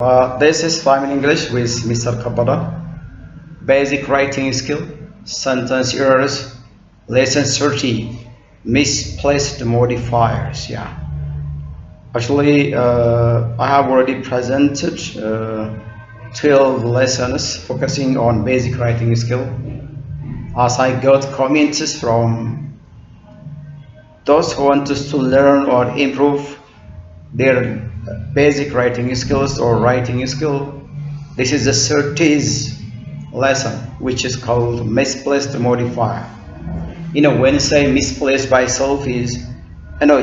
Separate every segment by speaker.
Speaker 1: This is Fine English with Mr. Kabada. Basic writing skill, sentence errors, lesson 30, misplaced modifiers. Yeah. Actually, I have already presented 12 lessons focusing on basic writing skill. As I got comments from those who want to learn or improve their basic writing skills or writing skill, this is the 30th lesson, which is called misplaced modifier. When you say misplaced by self is,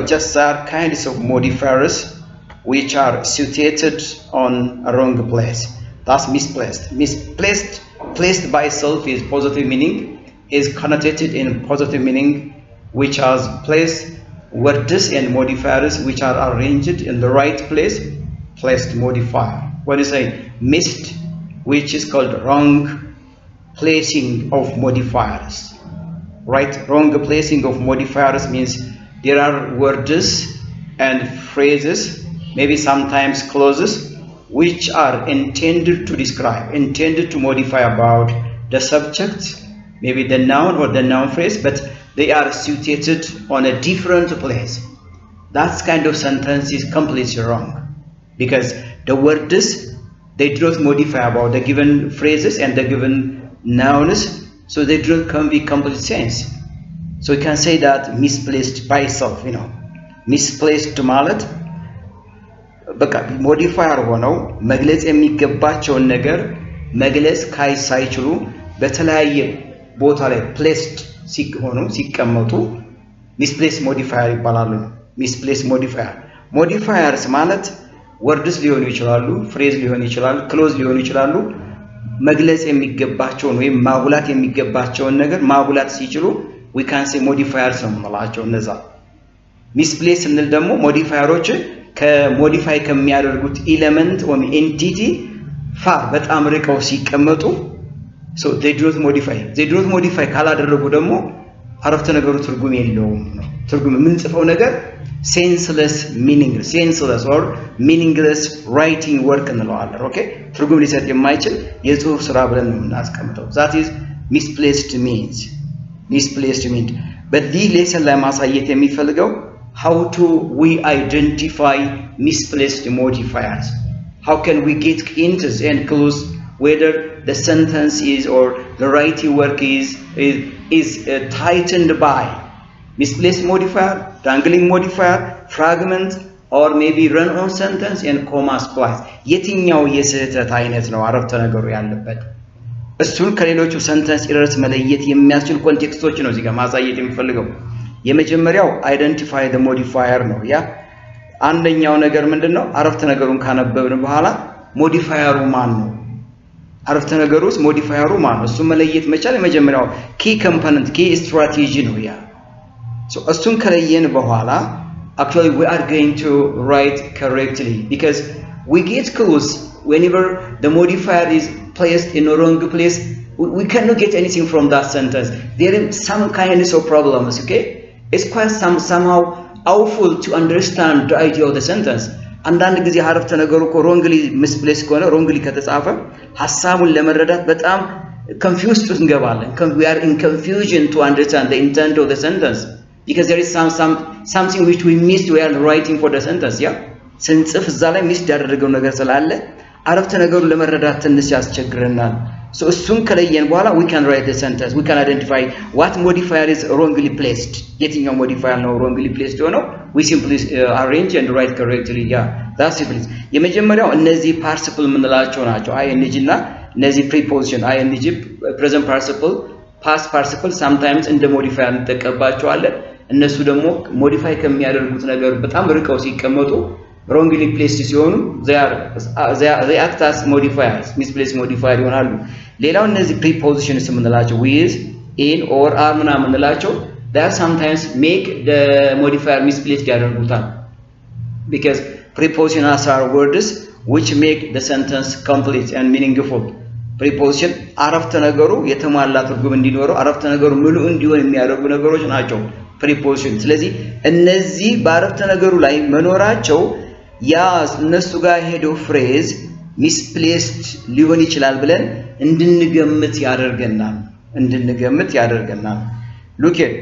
Speaker 1: just are kinds of modifiers which are situated on a wrong place. That's misplaced. Misplaced, placed by self is positive meaning, is connotated in positive meaning, which has placed words and modifiers which are arranged in the right place, placed modifier. When you say missed, which is called wrong placing of modifiers, right? Wrong placing of modifiers means there are words and phrases, maybe sometimes clauses, which are intended to describe, intended to modify about the subject, maybe the noun or the noun phrase, but they are situated on a different place. That kind of sentence is completely wrong, because the words, they do not modify about the given phrases and the given nouns, so they do not convey complete sense. So you can say that misplaced by self, misplaced ማለት በቃ ሞዲፋየር ሆነው መግለጽ የሚገባቸውን ነገር መግለጽ ሳይችሉ በተለያየ ቦታ ላይ placed ሲቀመጡ misplaced modifier ይባላሉ። misplaced modifier modifiers ማለት words ሊሆኑ ይችላሉ፣ phrase ሊሆኑ ይችላሉ፣ clause ሊሆኑ ይችላሉ። መግለጽ የሚገባቸውን ወይም ማጉላት የሚገባቸውን ነገር ማጉላት ሲችሉ we can say modifiers ነው የምንላቸው እነዛ። misplaced ስንል ደግሞ ሞዲፋየሮች ከሞዲፋይ ከሚያደርጉት ኤሌመንት ወይም ኤንቲቲ ፋር በጣም ርቀው ሲቀመጡ so they do not modify ካላደረጉ ደግሞ አረፍተ ነገሩ ትርጉም የለውም ነው። ትርጉም የምንጽፈው ነገር senseless or meaningless writing work እንለዋለን። ኦኬ ትርጉም ሊሰጥ የማይችል የጽሁፍ ስራ ብለን ነው የምናስቀምጠው። that is misplaced means but the lesson ላይ ማሳየት የሚፈልገው how to we identify misplaced modifiers. How can we get hints and clues whether the sentence is or the writing work is tightened by misplaced modifier, dangling modifier, fragment, or maybe run-on sentence and comma splice. የትኛው የስህተት አይነት ነው አረፍተ ነገሩ ያለበት? እሱን ከሌሎቹ ሰንተንስ ኤረርስ መለየት የሚያስችል ኮንቴክስቶች ነው እዚህ ጋር ማሳየት የሚፈልገው። የመጀመሪያው identify the modifier ነው። ያ አንደኛው ነገር ምንድነው? አረፍተ ነገሩን ካነበብን በኋላ ሞዲፋየሩ ማን ነው? አረፍተ ነገሩ ውስጥ ሞዲፋየሩ ማን ነው? እሱ መለየት መቻል የመጀመሪያው key component, key strategy ነው ያ። so እሱን ከለየን በኋላ actually we are going to write correctly, because we get clues whenever the modifier is placed in a wrong place. We cannot get anything from that sentence. There is some kinds of problems, okay? It's quite somehow awful to understand the idea of the sentence. አንዳንድ ጊዜ አረፍተ ነገሩ wrongly misplaced ከሆነ wrongly ከተጻፈ ሐሳቡን ለመረዳት በጣም confused እንገባለን። We are in confusion to understand the intent of the sentence, because there is something which we missed while writing for the sentence. yeah ስንጽፍ እዛ ላይ ሚስ ያደረገው ነገር ስላለ አረፍተ ነገሩ ለመረዳት ትንሽ ያስቸግረናል። so እሱን ከለየን በኋላ we can write the sentence, we can identify what modifier is wrongly placed. የትኛው modifier ነው wrongly placed ሆነው we simply arrange and write correctly. yeah that's it. የመጀመሪያው እነዚህ participle የምንላቸው ናቸው። ing እና እነዚህ preposition ing present participle past participle sometimes እንደ modifier እንጠቀምባቸዋለን። እነሱ ደግሞ modify ከሚያደርጉት ነገር በጣም ርቀው ሲቀመጡ wrongly placed ሲሆኑ they act as modifiers, misplaced modifier ይሆናሉ። ሌላው እነዚህ prepositions የምንላቸው with, in, or, are ምናምን የምንላቸው that sometimes make the modifier misplaced ያደርጉታል, because prepositions are words which make the sentence complete and meaningful. preposition አረፍተ ነገሩ የተሟላ ትርጉም እንዲኖረው አረፍተ ነገሩ ሙሉ እንዲሆን የሚያደርጉ ነገሮች ናቸው preposition። ስለዚህ እነዚህ በአረፍተ ነገሩ ላይ መኖራቸው ያ እነሱ ጋር ሄዶ ፍሬዝ misplaced ሊሆን ይችላል ብለን እንድንገምት ያደርገናል look here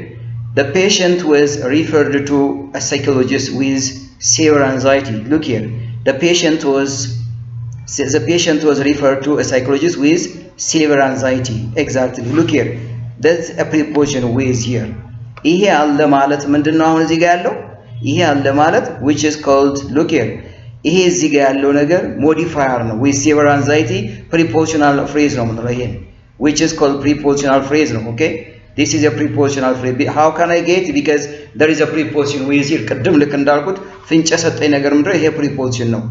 Speaker 1: the patient was referred to a psychologist with severe anxiety look here the patient was referred to a psychologist with severe anxiety exactly look here that's a preposition with here ይሄ አለ ማለት ምንድነው አሁን እዚህ ጋር ያለው ይሄ አለ ማለት which is called look here ይሄ እዚህ ጋር ያለው ነገር modifier ነው with severe anxiety prepositional phrase ነው ማለት ይሄ which is called prepositional phrase ነው okay this is a prepositional phrase how can I get because there is a preposition with here ቅድም ልክ እንዳልኩት ፍንጭ ሰጠኝ ነገር ምንድነው ይሄ preposition ነው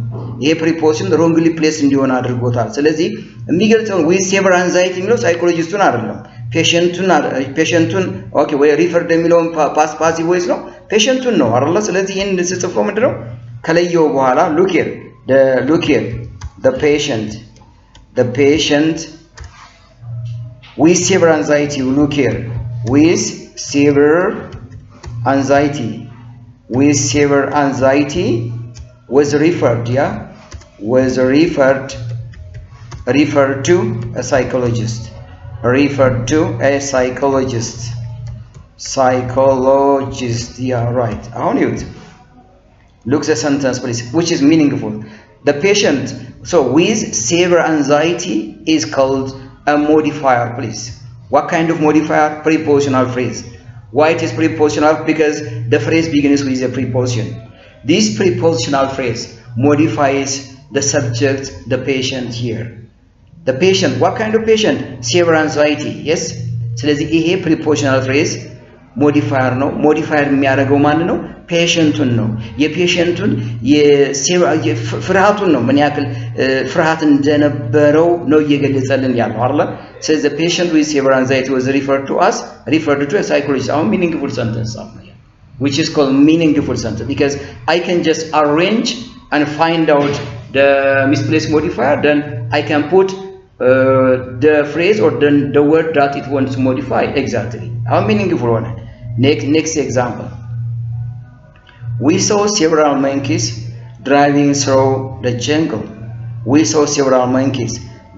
Speaker 1: ይሄ preposition wrongly placed እንዲሆን አድርጎታል ስለዚህ የሚገልጸው with severe anxiety የሚለው ሳይኮሎጂስቱን አይደለም ፔሸንቱን ኦኬ ወይ ሪፈርድ የሚለው ፓሲቭ ቮይስ ነው ፔሸንቱን ነው አይደል ስለዚህ ይሄን ጽፈው ምንድነው ከለየው በኋላ look here the patient with severe anxiety look here with severe anxiety was referred to a psychologist yeah right how do you look the sentence please which is meaningful the patient so with severe anxiety is called a modifier please what kind of modifier prepositional phrase why it is prepositional because the phrase begins with a preposition this prepositional phrase modifies the subject the patient here the patient what kind of patient severe anxiety yes ስለዚህ ይሄ prepositional phrase modifier ነው modifier የሚያደርገው ማን ነው ፔሸንቱን ነው የፔሸንቱን ፍርሃቱን ነው ምን ያክል ፍርሃት እንደነበረው ነው እየገለጸልን ያለው አይደል ስለዚህ the patient with severe anxiety was referred to a psychologist our meaningful sentence which is called meaningful sentence because I can just arrange and find out the misplaced modifier then I can put the phrase or the word that it wants to modify exactly how meaningful one next example we saw several monkeys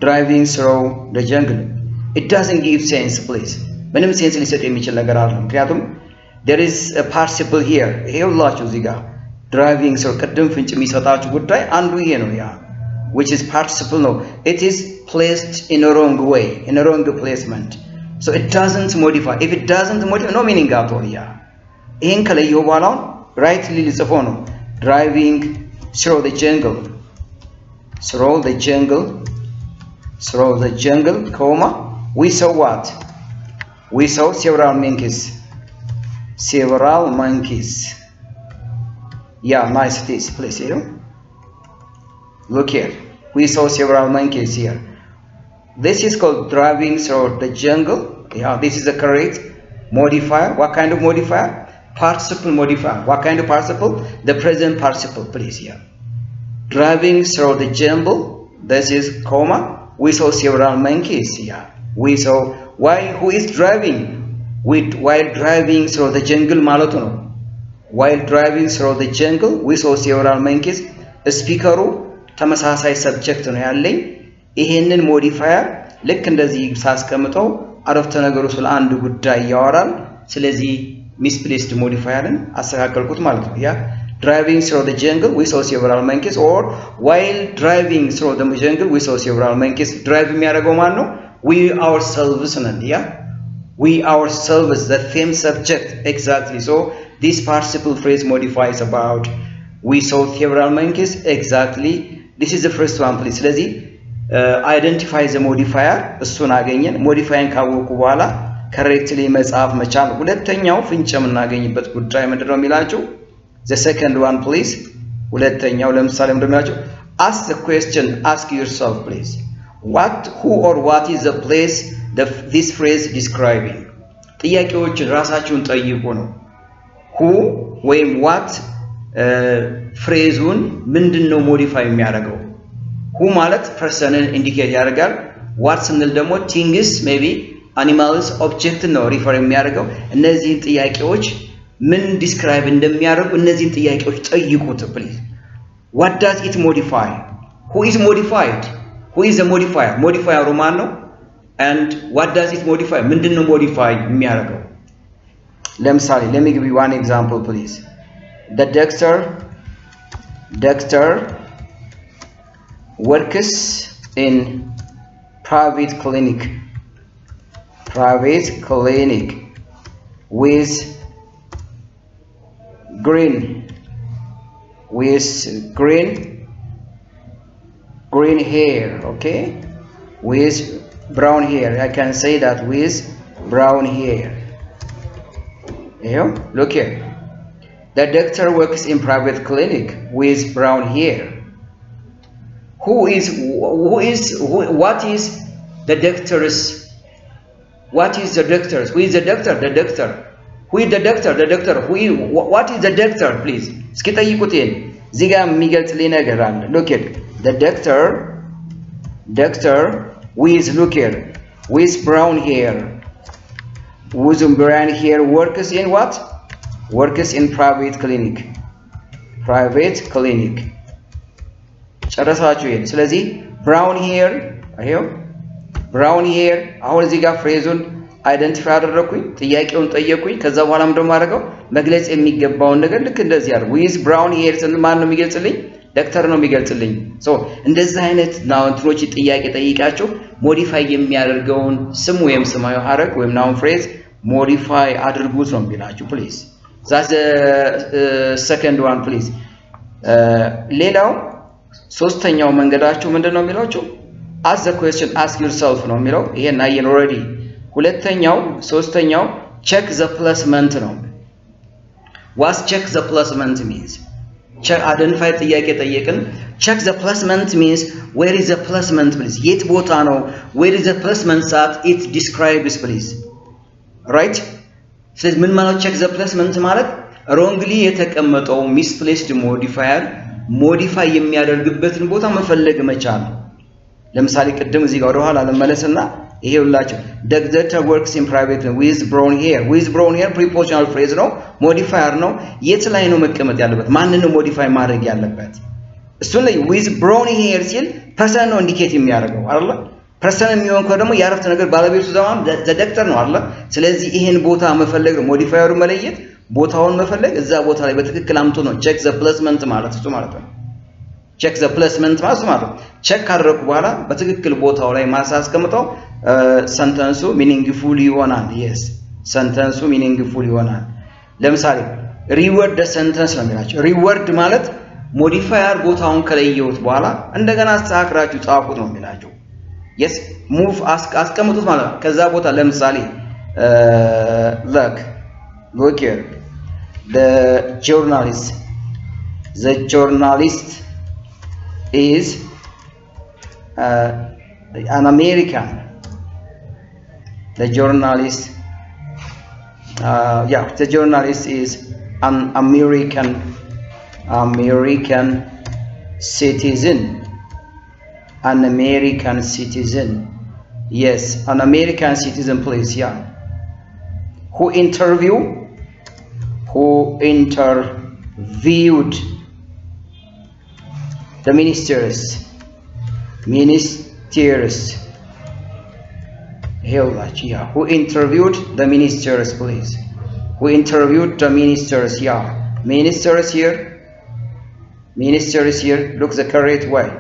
Speaker 1: driving through the jungle it doesn't give sense please ምንም ሴንስ ሊሰጥ የሚችል ነገር አይደለም ምክንያቱም there is a participle here ይሄውላችሁ እዚህ ጋር driving through ቅድም ፍንጭ የሚሰጣችሁ ጉዳይ አንዱ ይሄ ነው ያ which is participle no it is placed in a wrong way in a wrong placement so it doesn't modify if it doesn't modify no meaning at all yeah ይሄን ከለየው በኋላ rightly ልጽፎ ነው driving through the jungle comma we saw what we saw several monkeys yeah nice this place here look here we saw several monkeys here this is called driving through the jungle yeah this is the correct modifier what kind of modifier participle modifier what kind of participle the present participle please here driving through the jungle this is comma we saw several monkeys here we saw why who is driving while driving through the jungle ማለት ነው while driving through the jungle we saw several monkeys ስፒከሩ ተመሳሳይ ሰብጀክት ነው ያለኝ ይሄንን ሞዲፋየር ልክ እንደዚህ ሳስቀምጠው አረፍተ ነገሩ ስለ አንድ ጉዳይ ያወራል ስለዚህ misplaced modifier አስተካከልኩት ማለት ነው ያ driving through the jungle we saw several monkeys or while driving through the jungle we saw several monkeys drive የሚያደርገው ማን ነው we ourselves ነን ያ we ourselves the same subject exactly so this participle phrase modifies about we saw several monkeys exactly this is the first one please ስለዚህ identify the modifier እሱን አገኘን modifying ካወቁ በኋላ correctly መጻፍ መቻል ሁለተኛው ፍንጭ የምናገኝበት ጉዳይ ምንድነው የሚላችሁ the second one please ሁለተኛው ለምሳሌ ምንድነው የሚላችሁ ask the question ask yourself please who or what is the place this phrase describing ጥያቄዎች ራሳችሁን ጠይቁ ነው who ወይም what ፍሬዙን ምንድነው ሞዲፋይ የሚያደርገው who ማለት ፐርሰንን ኢንዲኬት ያደርጋል what ስንል ደግሞ things maybe animals object ነው ሪፈር የሚያደርገው እነዚህን ጥያቄዎች ምን ዲስክራይብ እንደሚያደርጉ እነዚህን ጥያቄዎች ጠይቁት please what does it modify Who is modified? Who is the modifier? Modifier ማን ነው? And what does it modify? ምንድነው modify የሚያደርገው? ለምሳሌ let me give you one example please. The doctor works in private clinic with green hair, okay, with brown hair. I can say that with brown hair. Yeah, look here. The doctor works in private clinic with brown hair. What is the doctor's? What is the doctor's? Who is the doctor? The doctor. Who is the doctor? The doctor. What is the doctor? Please. እስኪ ጠይቁት ይሄን እዚህ ጋር የሚገልጽልኝ ነገር አለ። Look here. The doctor with, look here, with brown hair. With brown hair works in what? Works in private clinic. ጨረሳችሁ ይሄን። ስለዚህ brown hair አይው brown hair አሁን እዚህ ጋር ፍሬዙን አይደንቲፋይ አደረኩኝ፣ ጥያቄውን ጠየቁኝ። ከዛ በኋላ ምንድነው ማድረገው? መግለጽ የሚገባውን ነገር ልክ እንደዚህ አድርጉ። with brown hair ስል ማን ነው የሚገልጽልኝ? ዶክተር ነው የሚገልጽልኝ። ሶ እንደዚህ አይነት ናው እንትኖች ጥያቄ ጠይቃችሁ ሞዲፋይ የሚያደርገውን ስም ወይም ስማዊ ሐረግ ወይም ናውን ፍሬዝ ሞዲፋይ አድርጉት ነው የሚላችሁ። ፕሊዝ that's the second one please. ሌላው ሶስተኛው መንገዳችሁ ምንድነው የሚላችሁ? ask the question, ask yourself ነው የሚለው። ይሄን አየን ኦሬዲ። ሶስተኛው check the placement ነው። what check the placement means? check identify ጥያቄ ጠየቅን። check the placement means where is the placement please? የት ቦታ ነው? where is the placement that it describes please? right? ስለዚህ ምን ማለት check the placement ማለት wrongly የተቀመጠው misplaced modifier ሞዲፋይ የሚያደርግበትን ቦታ መፈለግ መቻል። ለምሳሌ ቅድም እዚህ ጋር ወደ ኋላ ለመለስና ይሄውላችሁ the doctor works in private with brown hair prepositional phrase ነው፣ ሞዲፋየር ነው። የት ላይ ነው መቀመጥ ያለበት? ማንን ነው ሞዲፋይ ማድረግ ያለበት? እሱን ላይ with brown hair ሲል ፐርሰን ነው ኢንዲኬት የሚያደርገው አይደል? ፐርሰን የሚሆን ከሆነ ደግሞ የአረፍተ ነገር ባለቤቱ ዘማም the doctor ነው አይደል? ስለዚህ ይሄን ቦታ መፈለግ ነው፣ ሞዲፋየሩ መለየት፣ ቦታውን መፈለግ፣ እዛ ቦታ ላይ በትክክል አምጡ ነው check the placement ማለት እሱ ማለት ነው። check the placement ማለት ነው። ቼክ ካደረኩ በኋላ በትክክል ቦታው ላይ ማሳስቀምጠው ሰንተንሱ ሚኒንግፉል ይሆናል። yes ሰንተንሱ ሚኒንግፉል ይሆናል። ለምሳሌ ሪወርድ ሰንተንስ ነው የሚላቸው። ሪወርድ ማለት ሞዲፋየር ቦታውን ከለየሁት በኋላ እንደገና አስተካክላችሁ ጻፉት ነው የሚላቸው። yes ሙቭ አስቀምጡት ማለት ነው። ከዛ ቦታ ለምሳሌ look here the journalist is an American. The journalist is an American citizen. An American citizen. Yes, an American citizen please. Yeah. Who interviewed the ministers. Yeah. Who interviewed the ministers please? Who interviewed the ministers? Yeah. Ministers here. Look the correct way.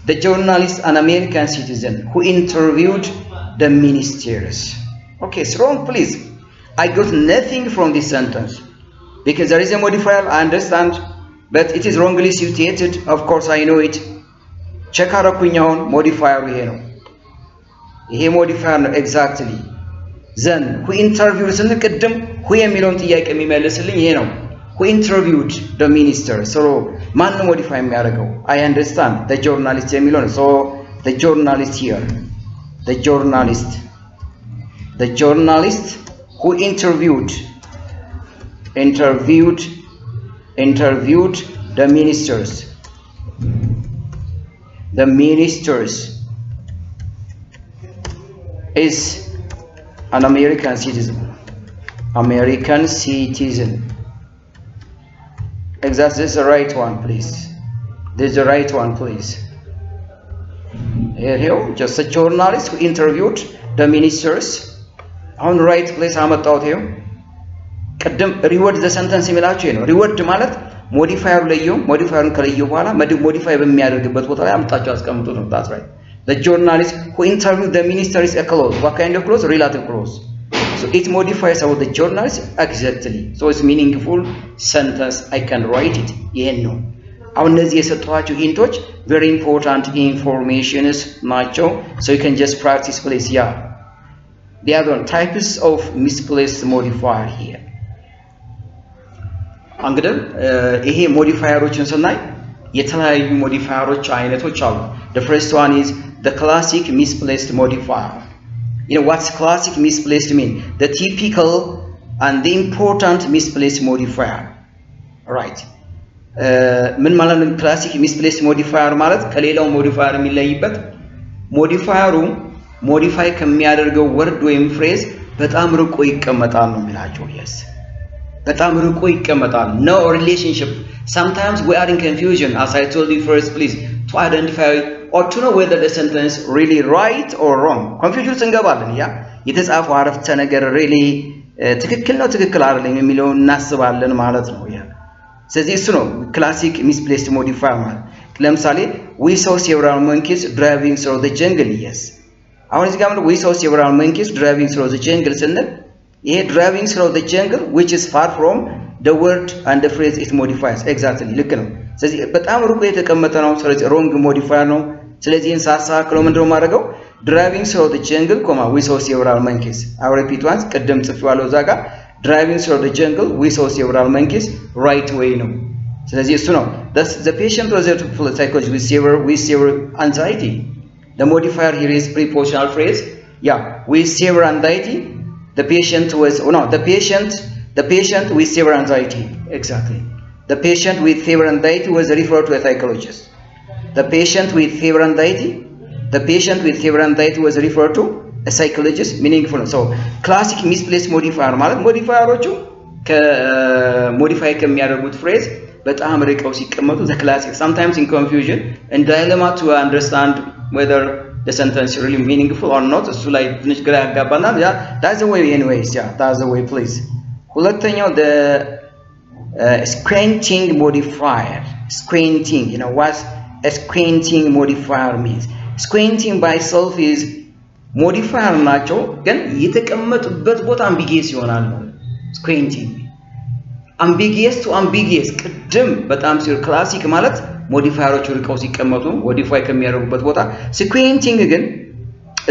Speaker 1: The journalist, an American citizen, who interviewed the ministers. Okay, it's wrong please. I got nothing from this sentence because there is a modifier, I understand, but it is wrongly situated. Of course I know it. check አረኩኝ። አሁን ሞዲፋየሩ ይሄ ነው። ይሄ ሞዲፋየር ነው exactly. then who interviewed ስንል ቅድም who የሚለውን ጥያቄ የሚመልስልኝ ይሄ ነው። who interviewed the minister. so ማን ነው ሞዲፋይ የሚያደርገው? I understand the journalist የሚለው ነው። so the journalist here, the journalist who interviewed the ministers. The ministers is an American citizen. Exactly, this is the right one, please. This is the right one, please. Here, just a journalist who interviewed the ministers. On right place, አመጣሁት here. ቀደም reword the sentence የሚላችሁ ነው. reword ማለት ሞዲፋየር ለየው ሞዲፋየሩን ከለየው በኋላ ሞዲፋይ በሚያደርግበት ቦታ ላይ አምጣቸው አስቀምጡት ነው. That's right. The journalist who interviewed the minister is a clause. What kind of clause? Relative clause. So it modifies about the journalist exactly. So it's meaningful sentence. I can write it. ይሄን ነው. አሁን እነዚህ የሰጠኋችሁ ሂንቶች very important informations ናቸው. So you can just practice please. Yeah. The other one, types of misplaced modifier here. እንግዲህ ይሄ ሞዲፋየሮችን ስናይ የተለያዩ ሞዲፋየሮች አይነቶች አሉ. The first one is the classic misplaced modifier. You know what's classic misplaced mean? The typical and the important misplaced modifier. Right. ምን ማለት ነው classic misplaced modifier ማለት ከሌላው ሞዲፋየር የሚለይበት ሞዲፋየሩ ሞዲፋይ ከሚያደርገው ወርድ ወይም ፍሬዝ በጣም ርቆ ይቀመጣል ነው የሚላቸው. yes በጣም ርቆ ይቀመጣል. no relationship. Sometimes we are in confusion, as I told you first, please, to identify or to know whether the sentence really right or wrong. Confusion እንገባለን. ያ የተጻፈው አረፍተ ነገር really ትክክል ነው ትክክል አይደለም የሚለውን እናስባለን ማለት ነው. ያ ስለዚህ እሱ ነው classic misplaced modifier ማለት. ለምሳሌ we saw several monkeys driving through the jungle. yes አሁን እዚህ ጋር we saw several monkeys driving through the jungle ስንል ይሄ driving through the jungle which is far from the word and the phrase it modifies. exactly ልክ ነው. ስለዚህ በጣም ርቆ የተቀመጠ ነው. ስለዚህ wrong modifier ነው. ስለዚህ እንሳሳክለው ምንድነው ማድረገው driving through the jungle, we saw several monkeys. I will repeat once. ቀደም ጽፌዋለሁ እዛ ጋር driving through the jungle we saw several monkeys. right way ነው. ስለዚህ እሱ ነው. the patient was there to full psychology with severe anxiety. The modifier here is prepositional phrase. Yeah, with severe anxiety. The patient with severe anxiety. Exactly. The patient with severe anxiety was referred to a psychologist. The patient with severe anxiety was referred to a psychologist. Meaningful. So classic misplaced modifier ማለት ሞዲፋየሮቹ ከሞዲፋይ ከሚያደርጉት ፍሬዝ በጣም ርቀው ሲቀመጡ the classic. Sometimes in confusion and dilemma to understand whether the sentence really meaningful or not. እሱ ላይ ትንሽ ግራ ያጋባናል. ያ that's the way anyways. yeah that's the way please. ሁለተኛው the squinting modifier. Squinting, you know what a squinting modifier means? Squinting by itself is modifier ናቸው ግን የተቀመጡበት ቦታ ambiguous ይሆናል ነው squinting. ambiguous to ambiguous ቅድም በጣም ክላሲክ ማለት ሞዲፋየሮቹ ርቀው ሲቀመጡ ሞዲፋይ ከሚያደርጉበት ቦታ squinting ግን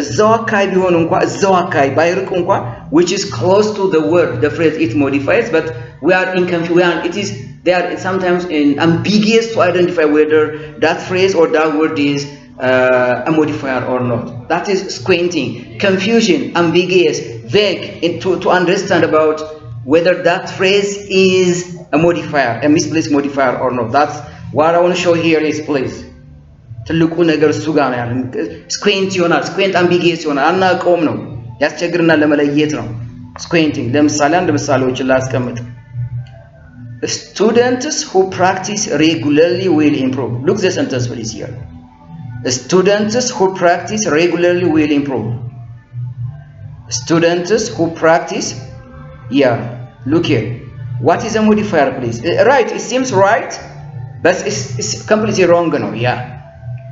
Speaker 1: እዛው አካባቢ ቢሆን እንኳን እዛው አካባቢ ባይርቁ እንኳን which is close to the word the phrase it modifies but we are in confusion. It is they are sometimes ambiguous to identify whether that phrase or that word is a modifier or not. That is squinting. Confusion, ambiguous, vague to understand about whether that phrase is a modifier, a misplaced modifier or not. That's what I want to show here is please. ትልቁ ነገር እሱ ጋር ነው ያለው. squint ይሆናል. squint ambiguous ይሆናል. አናውቀውም ነው ያስቸግርና ለመለየት ነው squinting. ለምሳሌ አንድ ምሳሌዎችን ላስቀምጥ. Students who practice regularly will improve. Look the sentence please here. Students who practice regularly will improve. Students who practice, yeah, look here. What is a modifier please? Right, it seems right, but it's completely wrong no. yeah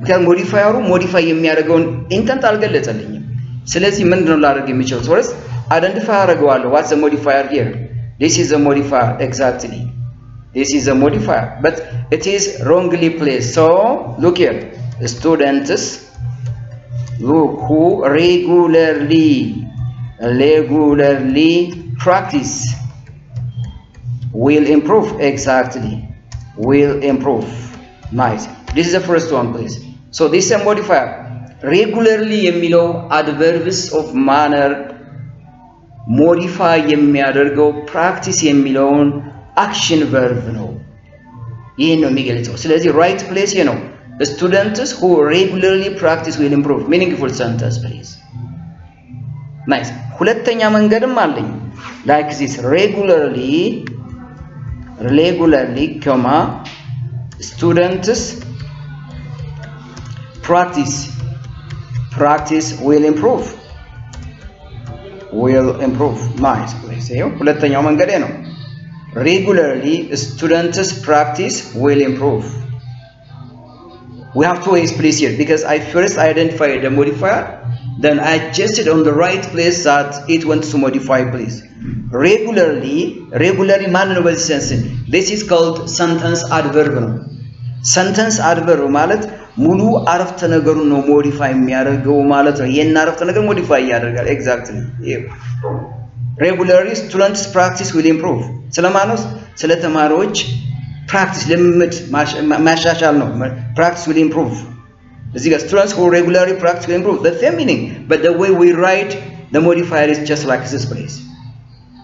Speaker 1: because modifier modify የሚያደርገውን intent አልገለጸልኝም. ስለዚህ ምንድነው ላደርግ የሚችለው? first identify አደርገዋለሁ. what's the modifier here? This is a modifier. exactly, this is a modifier but it is wrongly placed. So look here, students who regularly practice will improve. exactly, will improve. nice. This is the first one please. So this is a modifier. regularly የሚለው adverbs of manner modify የሚያደርገው practice የሚለውን action verb ነው. ይሄን ነው የሚገልጸው. ስለዚህ right place ነው. Students who regularly practice will improve. Meaningful sentence please. nice. ሁለተኛ መንገድም አለኝ. like this regularly, students practice will improve nice please ይኸው ሁለተኛው መንገዴ ነው regularly students practice will improve we have two ways please here because I first identified the modifier then I adjusted on the right place that it wants to modify please regularly ማን ነው በዚህ sense this is called sentence adverb ነው sentence adverb ማለት ሙሉ አረፍተ ነገሩን ነው ሞዲፋይ የሚያደርገው ማለት ነው የና አረፍተ ነገር ሞዲፋይ ያደርጋል exactly regularly students practice will improve ስለማኖስ ስለተማሪዎች practice ልምድ ማሻሻል ነው practice will improve እዚህ ጋር students who regularly practice will improve the same meaning but the way we write the modifier is just like this place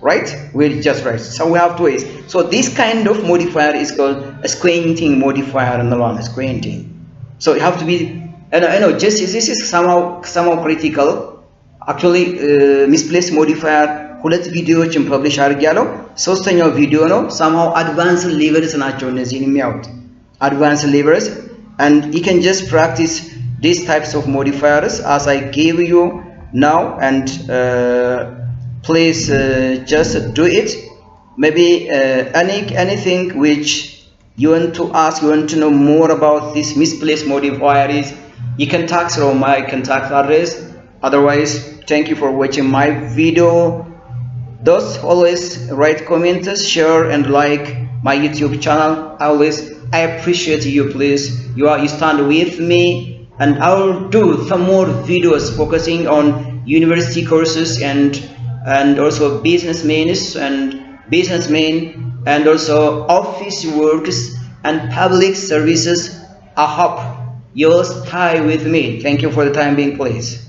Speaker 1: right we just write so we have two ways so this kind of modifier is called a squinting modifier in the line squinting so you have to be I know just this is somehow critical actually misplaced modifier ሁለት ቪዲዮዎችን ፐብሊሽ አድርጌያለሁ ሶስተኛው ቪዲዮ ነው somehow advanced levels ናቸው እነዚህን የሚያዩት advanced levels and you can just practice these types of modifiers as I gave you now and please just do it maybe anything which you want to ask you want to know more about this misplaced modifiers you can text through my contact address otherwise thank you for watching my video those always write comments share and like my YouTube channel always I appreciate you please you stand with me and I will do some more videos focusing on university courses and also businessmen and also office works and public services I hope you'll stay with me thank you for the time being please